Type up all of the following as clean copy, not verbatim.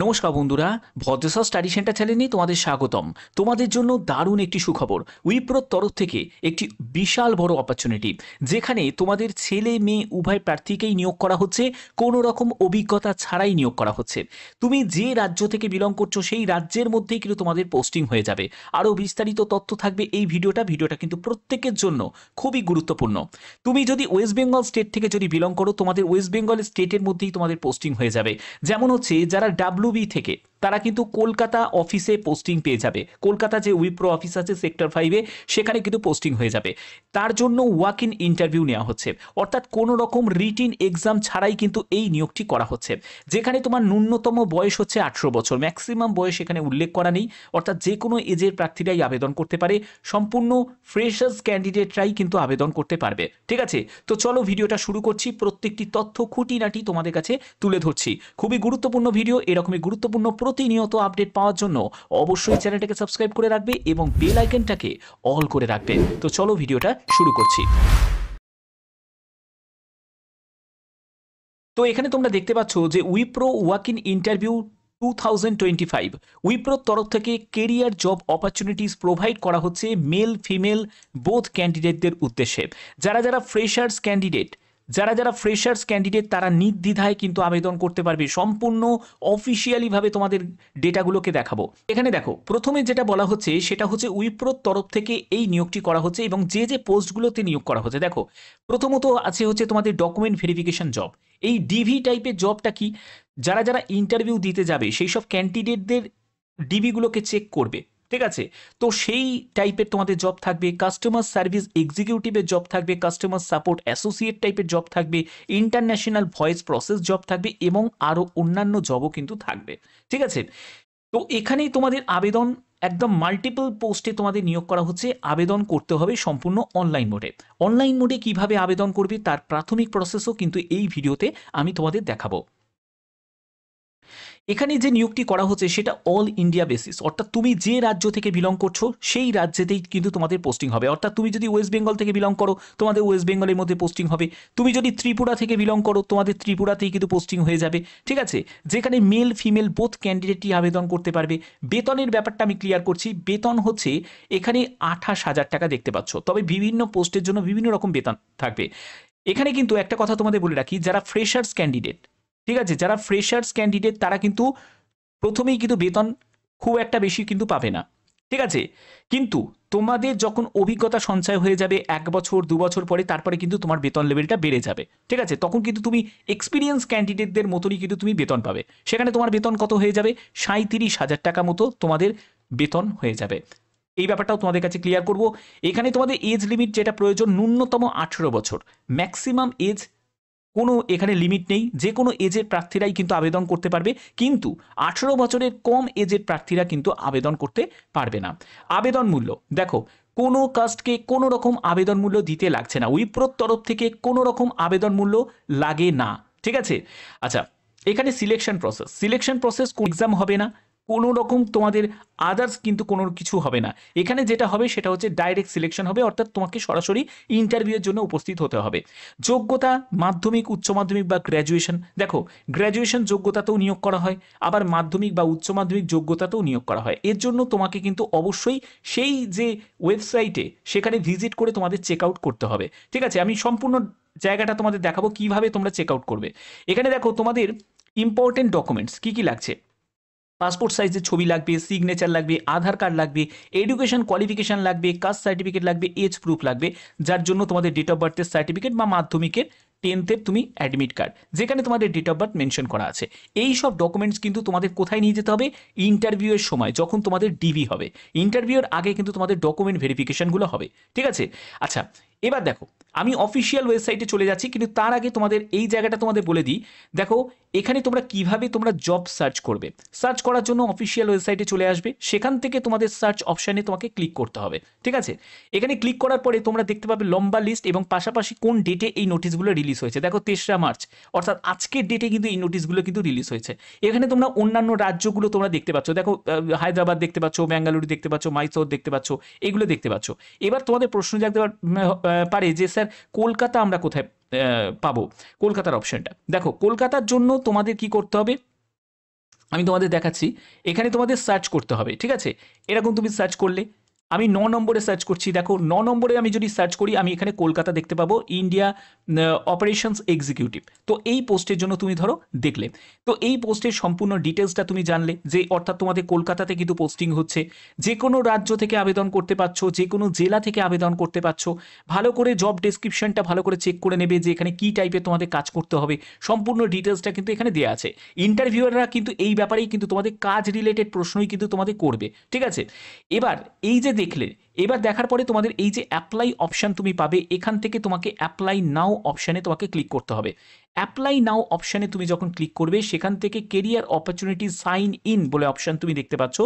নমস্কার বন্ধুরা, ভদ্রসা study centre চ্যানেলে তোমাদের স্বাগতম। তোমাদের জন্য দারুণ একটি সুখবর। উইপ্রোর তরফ থেকে একটি বিশাল বড় অপরচুনিটি, যেখানে তোমাদের ছেলে মেয়ে উভয় প্রার্থীকেই নিয়োগ করা হচ্ছে, কোনো রকম অভিজ্ঞতা ছাড়াই নিয়োগ করা হচ্ছে। তুমি যে রাজ্য থেকে বিলং করছো সেই রাজ্যের মধ্যেই কিন্তু তোমাদের পোস্টিং হয়ে যাবে। আরও বিস্তারিত তথ্য থাকবে এই ভিডিওটা কিন্তু প্রত্যেকের জন্য খুবই গুরুত্বপূর্ণ। তুমি যদি ওয়েস্ট বেঙ্গল স্টেট থেকে যদি বিলং করো, তোমাদের ওয়েস্ট বেঙ্গল স্টেটের মধ্যেই তোমাদের পোস্টিং হয়ে যাবে। যেমন হচ্ছে যারা ডাব্লিউবি থেকে, তারা কিন্তু কলকাতা অফিসে পোস্টিং পেয়ে যাবে। কলকাতা যে উইপ্রো অফিস আছে সেক্টর 5-এ, সেখানে কিন্তু পোস্টিং হয়ে যাবে। তার জন্য ওয়াক ইন ইন্টারভিউ নেওয়া হচ্ছে, অর্থাৎ কোনো রকম রিটিন এক্সাম ছাড়াই কিন্তু এই নিয়োগটি করা হচ্ছে। যেখানে তোমার ন্যূনতম বয়স হচ্ছে 18 বছর, ম্যাক্সিমাম বয়স এখানে উল্লেখ করা নেই, অর্থাৎ যে কোনো এজের প্রার্থীরাই আবেদন করতে পারে। সম্পূর্ণ ফ্রেশার্স ক্যান্ডিডেটরাই কিন্তু আবেদন করতে পারবে। ঠিক আছে, তো চলো ভিডিওটা শুরু করছি। প্রত্যেকটি তথ্য খুঁটিনাটি তোমাদের কাছে তুলে ধরছি। খুবই গুরুত্বপূর্ণ ভিডিও। এরকমই গুরুত্বপূর্ণ প্রতিনিয়ত আপডেট পাওয়ার জন্য অবশ্যই চ্যানেলটাকে সাবস্ক্রাইব করে রাখবে এবং বেল আইকনটাকে অল করে রাখবে। তো চলো ভিডিওটা শুরু করছি। তো এখানে তোমরা দেখতে পাচ্ছ যে উইপ্রো ওয়াক ইন ইন্টারভিউ 2025 উইপ্রোর তরফ থেকে কেরিয়ার জব অপরচুনিটিস প্রোভাইড করা হচ্ছে মেল ফিমেল বোথ ক্যান্ডিডেটদের উদ্দেশ্যে। যারা ফ্রেশার্স ক্যান্ডিডেট তারা নির্দ্বিধায় কিন্তু আবেদন করতে পারবে। সম্পূর্ণ অফিসিয়ালিভাবে তোমাদের ডেটাগুলোকে দেখাবো। এখানে দেখো, প্রথমে যেটা বলা হচ্ছে সেটা হচ্ছে উইপ্রোর তরফ থেকে এই নিয়োগটি করা হচ্ছে এবং যে পোস্টগুলোতে নিয়োগ করা হচ্ছে। দেখো, প্রথমত আছে হচ্ছে তোমাদের ডকুমেন্ট ভেরিফিকেশন জব। এই ডিভি টাইপের জবটা কি, যারা ইন্টারভিউ দিতে যাবে সেই সব ক্যান্ডিডেটদের ডিবিগুলোকে চেক করবে। ঠিক আছে, তো সেই টাইপের তোমাদের জব থাকবে। কাস্টমার সার্ভিস এক্সিকিউটিভের জব থাকবে, কাস্টমার সাপোর্ট অ্যাসোসিয়েট টাইপের জব থাকবে, ইন্টারন্যাশনাল ভয়েস প্রসেস জব থাকবে এবং আরও অন্যান্য জবও কিন্তু থাকবে। ঠিক আছে, তো এখানেই তোমাদের আবেদন একদম মাল্টিপল পোস্টে তোমাদের নিয়োগ করা হচ্ছে। আবেদন করতে হবে সম্পূর্ণ অনলাইন মোডে। অনলাইন মোডে কিভাবে আবেদন করবে তার প্রাথমিক প্রসেসও কিন্তু এই ভিডিওতে আমি তোমাদের দেখাবো। এখানে যে নিয়োগটি করা হচ্ছে সেটা অল ইন্ডিয়া বেসিস, অর্থাৎ তুমি যে রাজ্য থেকে বিলং করছো সেই রাজ্যেতেই কিন্তু তোমাদের পোস্টিং হবে। অর্থাৎ তুমি যদি ওয়েস্ট বেঙ্গল থেকে বিলং করো, তোমাদের ওয়েস্ট বেঙ্গলের মধ্যে পোস্টিং হবে। তুমি যদি ত্রিপুরা থেকে বিলং করো, তোমাদের ত্রিপুরাতেই কিন্তু পোস্টিং হয়ে যাবে। ঠিক আছে, যেখানে মেল ফিমেল বোথ ক্যান্ডিডেটই আবেদন করতে পারবে। বেতনের ব্যাপারটা আমি ক্লিয়ার করছি। বেতন হচ্ছে এখানে 28,000 টাকা দেখতে পাচ্ছ, তবে বিভিন্ন পোস্টের জন্য বিভিন্ন রকম বেতন থাকবে। এখানে কিন্তু একটা কথা তোমাদের বলে রাখি, যারা ফ্রেশার্স ক্যান্ডিডেট, ঠিক আছে, যারা ফ্রেশার্স ক্যান্ডিডেট তারা কিন্তু প্রথমেই কিন্তু বেতন খুব একটা বেশি কিন্তু পাবে না। ঠিক আছে, কিন্তু তোমাদের যখন অভিজ্ঞতা সঞ্চয় হয়ে যাবে 1 বছর 2 বছর পরে, তারপরে কিন্তু তোমার বেতন লেভেলটা বেড়ে যাবে। ঠিক আছে, তখন কিন্তু তুমি এক্সপিরিয়েন্স ক্যান্ডিডেটদের মতনই কিন্তু তুমি বেতন পাবে। সেখানে তোমার বেতন কত হয়ে যাবে? 37,000 টাকা মতো তোমাদের বেতন হয়ে যাবে। এই ব্যাপারটাও তোমাদের কাছে ক্লিয়ার করব। এখানে তোমাদের এজ লিমিট যেটা প্রয়োজন, ন্যূনতম 18 বছর, ম্যাক্সিমাম এজ কোনো এখানে লিমিট নেই। যে কোনো এজের প্রার্থীরাই কিন্তু আবেদন করতে পারবে, কিন্তু 18 বছরের কম এজের প্রার্থীরা কিন্তু আবেদন করতে পারবে না। আবেদন মূল্য দেখো, কোনো কাস্টকে কোনো রকম আবেদন মূল্য দিতে লাগছে না। উইপ্রোর তরফ থেকে কোনো রকম আবেদন মূল্য লাগে না। ঠিক আছে, আচ্ছা, এখানে সিলেকশন প্রসেস কোন এক্সাম হবে না, কোনো রকম তোমাদের আদার্স কিন্তু কোনো কিছু হবে না। এখানে যেটা হবে সেটা হচ্ছে ডাইরেক্ট সিলেকশন হবে, অর্থাৎ তোমাকে সরাসরি ইন্টারভিউয়ের জন্য উপস্থিত হতে হবে। যোগ্যতা মাধ্যমিক, উচ্চ মাধ্যমিক বা গ্র্যাজুয়েশন। দেখো, গ্র্যাজুয়েশন যোগ্যতাতেও নিয়োগ করা হয়, আবার মাধ্যমিক বা উচ্চ মাধ্যমিক যোগ্যতাতেও নিয়োগ করা হয়। এর জন্য তোমাকে কিন্তু অবশ্যই সেই যে ওয়েবসাইটে সেখানে ভিজিট করে তোমাদের চেক আউট করতে হবে। ঠিক আছে, আমি সম্পূর্ণ জায়গাটা তোমাদের দেখাবো কিভাবে তোমরা চেক আউট করবে। এখানে দেখো, তোমাদের ইম্পর্টেন্ট ডকুমেন্টস কি কি লাগছে। পাসপোর্ট সাইজের ছবি লাগবে, সিগনেচার লাগবে, আধার কার্ড লাগবে, এডুকেশন কোয়ালিফিকেশন লাগবে, কাস্ট সার্টিফিকেট লাগবে, এজ প্রুফ লাগবে, যার জন্য তোমাদের ডেট অফ বার্থের সার্টিফিকেট বা মাধ্যমিকের 10th তুমি অ্যাডমিট কার্ড, যেখানে তোমাদের ডেট অফ বার্থ মেনশন করা আছে। এই সব ডকুমেন্টস কিন্তু তোমাদের কোথায় নিয়ে যেতে হবে? ইন্টারভিউয়ের সময়, যখন তোমাদের ডিভি হবে। ইন্টারভিউয়ের আগে কিন্তু তোমাদের ডকুমেন্ট ভেরিফিকেশনগুলো হবে। ঠিক আছে, আচ্ছা, এবার দেখো, আমি অফিসিয়াল ওয়েবসাইটে চলে যাচ্ছি, কিন্তু তার আগে তোমাদের এই জায়গাটা তোমাদের বলে দিই। দেখো, এখানে তোমরা কিভাবে তোমরা জব সার্চ করবে। সার্চ করার জন্য অফিসিয়াল ওয়েবসাইটে চলে আসবে, সেখান থেকে তোমাদের সার্চ অপশানে তোমাকে ক্লিক করতে হবে। ঠিক আছে, এখানে ক্লিক করার পরে তোমরা দেখতে পাবে লম্বা লিস্ট এবং পাশাপাশি কোন ডেটে এই নোটিশগুলো রিলিজ হয়েছে। দেখো, 3রা মার্চ, অর্থাৎ আজকের ডেটে কিন্তু এই নোটিশগুলো কিন্তু রিলিজ হয়েছে। এখানে তোমরা অন্যান্য রাজ্যগুলো তোমরা দেখতে পাচ্ছ। দেখো, হায়দ্রাবাদ দেখতে পাচ্ছ, বেঙ্গালুরু দেখতে পাচ্ছ, মাইসোর দেখতে পাচ্ছ, এগুলো দেখতে পাচ্ছ। এবার তোমাদের প্রশ্ন জাগতে পারে যে স্যার, কলকাতা আমরা কোথায় পাবো? কলকাতার অপশনটা দেখো, কলকাতার জন্য তোমাদের কি করতে হবে? আমি তোমাদের দেখাচ্ছি, এখানে তোমাদের সার্চ করতে হবে, ঠিক আছে? এরকম তুমি সার্চ করলে, আমি 9 নম্বরে সার্চ করছি, দেখো 9 নম্বরে আমি যদি সার্চ করি আমি এখানে কলকাতা দেখতে পাবো, ইন্ডিয়া অপারেশনস এক্সিকিউটিভ। তো এই পোস্টের জন্য তুমি ধরো দেখলে, তো এই পোস্টের সম্পূর্ণ ডিটেলসটা তুমি জানলে, যে অর্থাৎ তোমাদের কলকাতাতে কিন্তু পোস্টিং হচ্ছে, যে কোনো রাজ্য থেকে আবেদন করতে পারছো, যে কোনো জেলা থেকে আবেদন করতে পারছো। ভালো করে জব ডেসক্রিপশনটা ভালো করে চেক করে নেবে যে এখানে কী টাইপের তোমাদের কাজ করতে হবে, সম্পূর্ণ ডিটেলসটা কিন্তু এখানে দেওয়া আছে। ইন্টারভিউয়াররা কিন্তু এই ব্যাপারেই কিন্তু তোমাদের কাজ রিলেটেড প্রশ্নই কিন্তু তোমাদের করবে, ঠিক আছে? এবার এই যে দেখলে, এবার দেখার পরে তোমাদের এই যে অ্যাপ্লাই অপশান তুমি পাবে, এখান থেকে তোমাকে অ্যাপ্লাই নাও অপশানে তোমাকে ক্লিক করতে হবে। অ্যাপ্লাই নাও অপশানে তুমি যখন ক্লিক করবে, সেখান থেকে কেরিয়ার অপরচুনিটি সাইন ইন বলে অপশান তুমি দেখতে পাচ্ছ,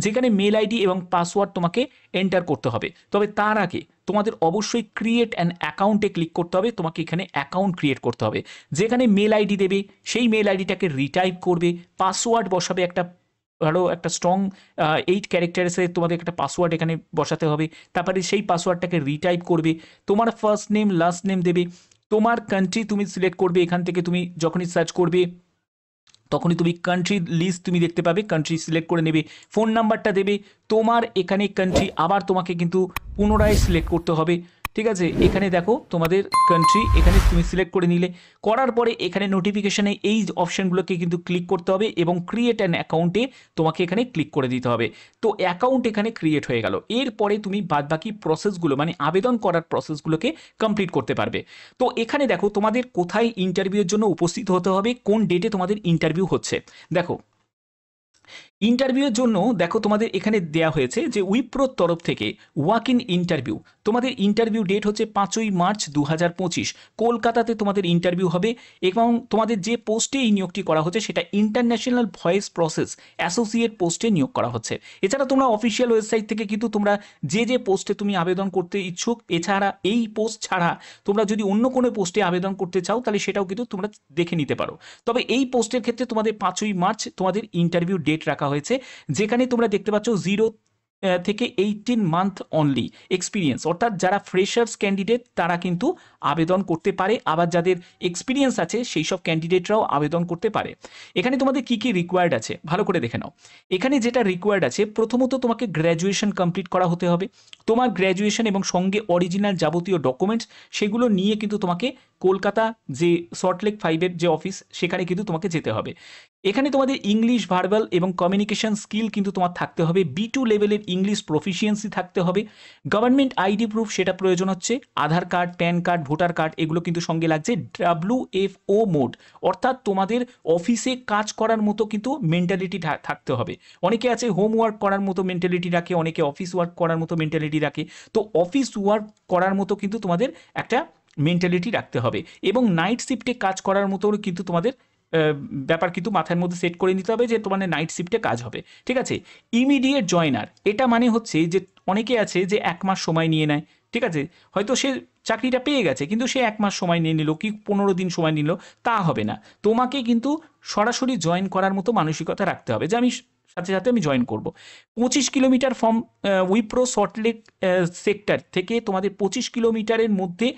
যেখানে মেল আইডি এবং পাসওয়ার্ড তোমাকে এন্টার করতে হবে। তবে তার আগে তোমাদের অবশ্যই ক্রিয়েট অ্যান অ্যাকাউন্টে ক্লিক করতে হবে, তোমাকে এখানে অ্যাকাউন্ট ক্রিয়েট করতে হবে। যেখানে মেল আইডি দেবে, সেই মেল আইডিটাকে রিটাইপ করবে, পাসওয়ার্ড বসাবে, একটা ভালো একটা স্ট্রং 8 ক্যারেক্টার্সের তোমাদের একটা পাসওয়ার্ড এখানে বসাতে হবে। তারপরে সেই পাসওয়ার্ডটাকে রিটাইপ করবে, তোমার ফার্স্ট নেম লাস্ট নেম দেবে, তোমার কান্ট্রি তুমি সিলেক্ট করবে। এখান থেকে তুমি যখনই সার্চ করবে তখনই তুমি কান্ট্রি লিস্ট তুমি দেখতে পাবে, কান্ট্রি সিলেক্ট করে নেবে, ফোন নাম্বারটা দেবে, তোমার এখানে কান্ট্রি আবার তোমাকে কিন্তু পুনরায় সিলেক্ট করতে হবে, ঠিক আছে? এখানে দেখো তোমাদের কান্ট্রি এখানে তুমি সিলেক্ট করে নিলে, করার পরে এখানে নোটিফিকেশানে এই অপশানগুলোকে কিন্তু ক্লিক করতে হবে এবং ক্রিয়েট অ্যান অ্যাকাউন্টে তোমাকে এখানে ক্লিক করে দিতে হবে। তো অ্যাকাউন্ট এখানে ক্রিয়েট হয়ে গেল, এরপরে তুমি বাদবাকি প্রসেসগুলো মানে আবেদন করার প্রসেসগুলোকে কমপ্লিট করতে পারবে। তো এখানে দেখো তোমাদের কোথায় ইন্টারভিউয়ের জন্য উপস্থিত হতে হবে, কোন ডেটে তোমাদের ইন্টারভিউ হচ্ছে। দেখো ইন্টারভিউয়ের জন্য দেখো তোমাদের এখানে দেয়া হয়েছে যে উইপ্রোর তরফ থেকে ওয়াক ইন ইন্টারভিউ, তোমাদের ইন্টারভিউ ডেট হচ্ছে 5ই মার্চ 2025, কলকাতাতে তোমাদের ইন্টারভিউ হবে। এবং তোমাদের যে পোস্টে এই নিয়োগটি করা হচ্ছে সেটা ইন্টারন্যাশনাল ভয়েস প্রসেস অ্যাসোসিয়েট পোস্টে নিয়োগ করা হচ্ছে। এছাড়া তোমরা অফিসিয়াল ওয়েবসাইট থেকে কিন্তু তোমরা যে পোস্টে তুমি আবেদন করতে ইচ্ছুক, এছাড়া এই পোস্ট ছাড়া তোমরা যদি অন্য কোনো পোস্টে আবেদন করতে চাও তাহলে সেটাও কিন্তু তোমরা দেখে নিতে পারো। তবে এই পোস্টের ক্ষেত্রে তোমাদের 5ই মার্চ তোমাদের ইন্টারভিউ ডেট রাখা হয়েছে, যেখানে তোমরা দেখতে পাচ্ছ 0 থেকে 18 মান্থ অনলি এক্সপিরিয়েন্স, অর্থাৎ যারা ফ্রেশার্স ক্যান্ডিডেট তারা কিন্তু আবেদন করতে পারে, আবার যাদের এক্সপিরিয়েন্স আছে সেই সব ক্যান্ডিডেটরাও আবেদন করতে পারে। এখানে তোমাদের কি কি রিকোয়ার্ড আছে ভালো করে দেখে নাও। এখানে যেটা রিকোয়ার্ড আছে, প্রথমত তোমাকে গ্র্যাজুয়েশন কমপ্লিট করা হতে হবে, তোমার গ্র্যাজুয়েশন এবং সঙ্গে অরিজিনাল যাবতীয় ডকুমেন্টস সেগুলো নিয়ে কিন্তু তোমাকে কলকাতা যে সল্টলেক 5-এর যে অফিস সেখানে কিন্তু তোমাকে যেতে হবে। এখানে তোমাদের ইংলিশ ভার্বাল এবং কমিউনিকেশন স্কিল কিন্তু তোমার থাকতে হবে, B2 লেভেলের ইংলিশ প্রফিসিয়েন্সি থাকতে হবে, গভর্নমেন্ট আইডি প্রুফ সেটা প্রয়োজন হচ্ছে, Aadhaar card, PAN card, voter card এগুলো কিন্তু সঙ্গে লাগছে, WFO মোড অর্থাৎ তোমাদের অফিসে কাজ করার মতো কিন্তু মেন্টালিটি থাকতে হবে। অনেকে আছে হোমওয়ার্ক করার মতো মেন্টালিটি রাখে, অনেকে অফিস ওয়ার্ক করার মতো মেন্টালিটি রাখে, তো অফিস ওয়ার্ক করার মতো কিন্তু তোমাদের একটা মেন্টালিটি রাখতে হবে। এবং নাইট শিফটে কাজ করার মতো কিন্তু তোমাদের ব্যাপার কিন্তু মাথার মধ্যে সেট করে নিতে হবে যে তোমাদের নাইট শিফটে কাজ হবে, ঠিক আছে? ইমিডিয়েট জয়নার, এটা মানে হচ্ছে যে অনেকে আছে যে 1 মাস সময় নিয়ে নেয়, ঠিক আছে? হয়তো সে চাকরিটা পেয়ে গেছে কিন্তু সে 1 মাস সময় নিয়ে নিল কি 15 দিন সময় নিল, তা হবে না। তোমাকে কিন্তু সরাসরি জয়েন করার মতো মানসিকতা রাখতে হবে যে আমি সাথে সাথে আমি জয়েন করব। 25 kilometre from Wipro Salt Lake sector থেকে তোমাদের 25 কিলোমিটারের মধ্যে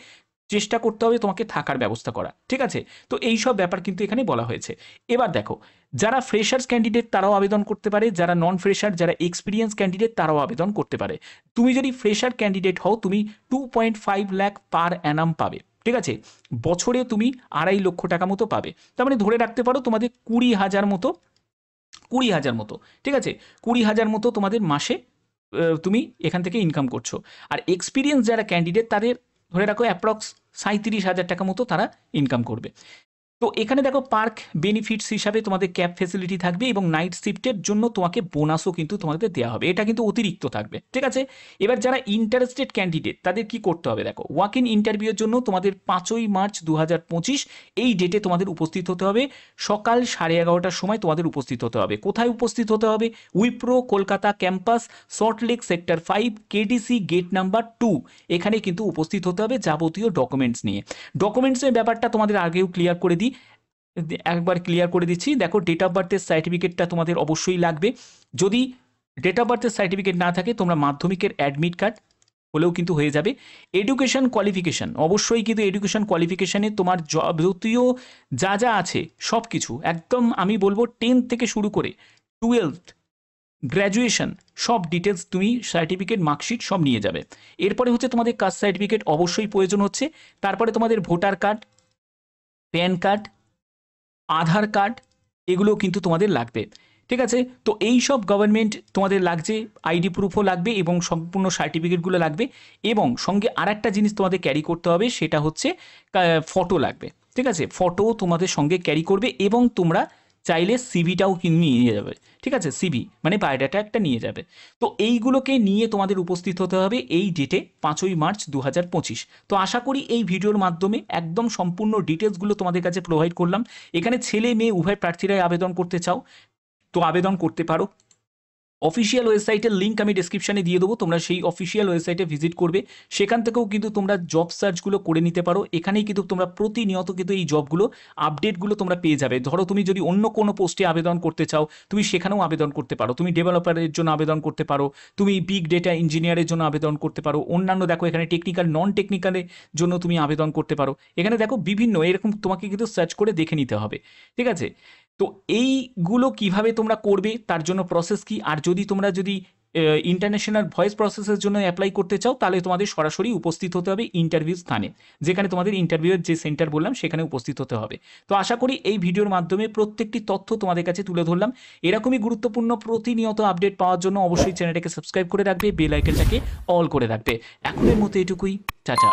চেষ্টা করতে হবে তোমাকে থাকার ব্যবস্থা করা, ঠিক আছে? তো এই সব ব্যাপার কিন্তু এখানে বলা হয়েছে। এবার দেখো যারা ফ্রেশার্স ক্যান্ডিডেট তারাও আবেদন করতে পারে, যারা নন ফ্রেশার যারা এক্সপিরিয়েন্স ক্যান্ডিডেট তারাও আবেদন করতে পারে। তুমি যদি ফ্রেশার ক্যান্ডিডেট হও তুমি 2.5 লাখ পার অ্যানাম পাবে, ঠিক আছে? বছরে তুমি 2.5 লক্ষ টাকা মতো পাবে, তার মানে ধরে রাখতে পারো তোমাদের 20,000 মতো, ঠিক আছে? 20,000 মতো তোমাদের মাসে তুমি এখান থেকে ইনকাম করছো। আর এক্সপিরিয়েন্স যারা ক্যান্ডিডেট তাদের ধরে রাখো অ্যাপ্রক্স 37,000 টাকা মতো তারা ইনকাম করবে। তো এখানে দেখো পার্ক বেনিফিটস হিসাবে তোমাদের ক্যাব ফেসিলিটি থাকবে এবং নাইট শিফটের জন্য তোমাকে বোনাসও কিন্তু তোমাদের দেওয়া হবে, এটা কিন্তু অতিরিক্ত থাকবে, ঠিক আছে? এবার যারা ইন্টারেস্টেড ক্যান্ডিডেট তাদের কি করতে হবে দেখো, ওয়াক ইন ইন্টারভিউর জন্য তোমাদের 5ই মার্চ 2025 এই ডেটে তোমাদের উপস্থিত হতে হবে, সকাল 11:30টার সময় তোমাদের উপস্থিত হতে হবে। কোথায় উপস্থিত হতে হবে? Wipro Kolkata campus Salt Lake sector 5 KDC gate number 2, এখানে কিন্তু উপস্থিত হতে হবে যাবতীয় ডকুমেন্টস নিয়ে। ডকুমেন্টসের ব্যাপারটা তোমাদের আগেও ক্লিয়ার করে দিই, একবার ক্লিয়ার করে দিচ্ছি। দেখো ডেট অফ বার্থের সার্টিফিকেটটা তোমাদের অবশ্যই লাগবে, যদি ডেট অফ বার্থের সার্টিফিকেট না থাকে তোমরা মাধ্যমিকের অ্যাডমিট কার্ড হলেও কিন্তু হয়ে যাবে। এডুকেশন কোয়ালিফিকেশান, অবশ্যই কিন্তু এডুকেশন কোয়ালিফিকেশানে তোমার যাবতীয় যা যা আছে সব কিছু একদম আমি বলবো 10 থেকে শুরু করে 12th, গ্র্যাজুয়েশন, সব ডিটেলস তুমি সার্টিফিকেট, মার্কশিট সব নিয়ে যাবে। এরপরে হচ্ছে তোমাদের কাস্ট সার্টিফিকেট অবশ্যই প্রয়োজন হচ্ছে। তারপরে তোমাদের ভোটার কার্ড, প্যান কার্ড, আধার কার্ড, এগুলো কিন্তু তোমাদের লাগবে। ঠিক আছে, তো এই সব গভর্নমেন্ট তোমাদের লাগছে, আইডি প্রুফও লাগবে এবং সম্পূর্ণ সার্টিফিকেটগুলো লাগবে। এবং সঙ্গে আর একটা জিনিস তোমাদের ক্যারি করতে হবে, সেটা হচ্ছে ফটো লাগবে। ঠিক আছে, ফটো তোমাদের সঙ্গে ক্যারি করবে এবং তোমরা চাইলে সিভিটাও নিয়ে যাবে। ঠিক আছে, সিভি মানে বায়োডাটা একটা নিয়ে যাবে। তো এইগুলোকে নিয়ে তোমাদের উপস্থিত হতে হবে এই ডেটে 5ই মার্চ 2025। তো আশা করি এই ভিডিওর মাধ্যমে একদম সম্পূর্ণ ডিটেলসগুলো তোমাদের কাছে প্রোভাইড করলাম। এখানে ছেলে মেয়ে উভয় প্রার্থীরাই আবেদন করতে চাও তো আবেদন করতে পারো। অফিসিয়াল ওয়েবসাইটের লিঙ্ক আমি ডেসক্রিপশানে দিয়ে দেবো, তোমরা সেই অফিসিয়াল ওয়েবসাইটে ভিজিট করবে। সেখান থেকেও কিন্তু তোমরা জব সার্চগুলো করে নিতে পারো। এখানেই কিন্তু তোমরা প্রতিনিয়ত কিন্তু এই জবগুলো আপডেটগুলো তোমরা পেয়ে যাবে। ধরো তুমি যদি অন্য কোনো পোস্টে আবেদন করতে চাও, তুমি সেখানেও আবেদন করতে পারো। তুমি ডেভেলপারের জন্য আবেদন করতে পারো, তুমি বিগ ডেটা ইঞ্জিনিয়ারের জন্য আবেদন করতে পারো, অন্যান্য দেখো এখানে টেকনিক্যাল, নন টেকনিক্যালের জন্য তুমি আবেদন করতে পারো। এখানে দেখো বিভিন্ন এরকম তোমাকে কিন্তু সার্চ করে দেখে নিতে হবে। ঠিক আছে, তো এইগুলো কিভাবে তোমরা করবে, তার জন্য প্রসেস কি, আর যদি ইন্টারন্যাশনাল ভয়েস প্রসেসের জন্য অ্যাপ্লাই করতে চাও, তাহলে তোমাদের সরাসরি উপস্থিত হতে হবে ইন্টারভিউ স্থানে, যেখানে তোমাদের ইন্টারভিউয়ের যে সেন্টার বললাম সেখানে উপস্থিত হতে হবে। তো আশা করি এই ভিডিওর মাধ্যমে প্রত্যেকটি তথ্য তোমাদের কাছে তুলে ধরলাম। এরকমই গুরুত্বপূর্ণ প্রতিনিয়ত আপডেট পাওয়ার জন্য অবশ্যই চ্যানেলটাকে সাবস্ক্রাইব করে রাখবে, বেল আইকনটাকে অল করে রাখবে। এখনের মতো এটুকুই, টাটা।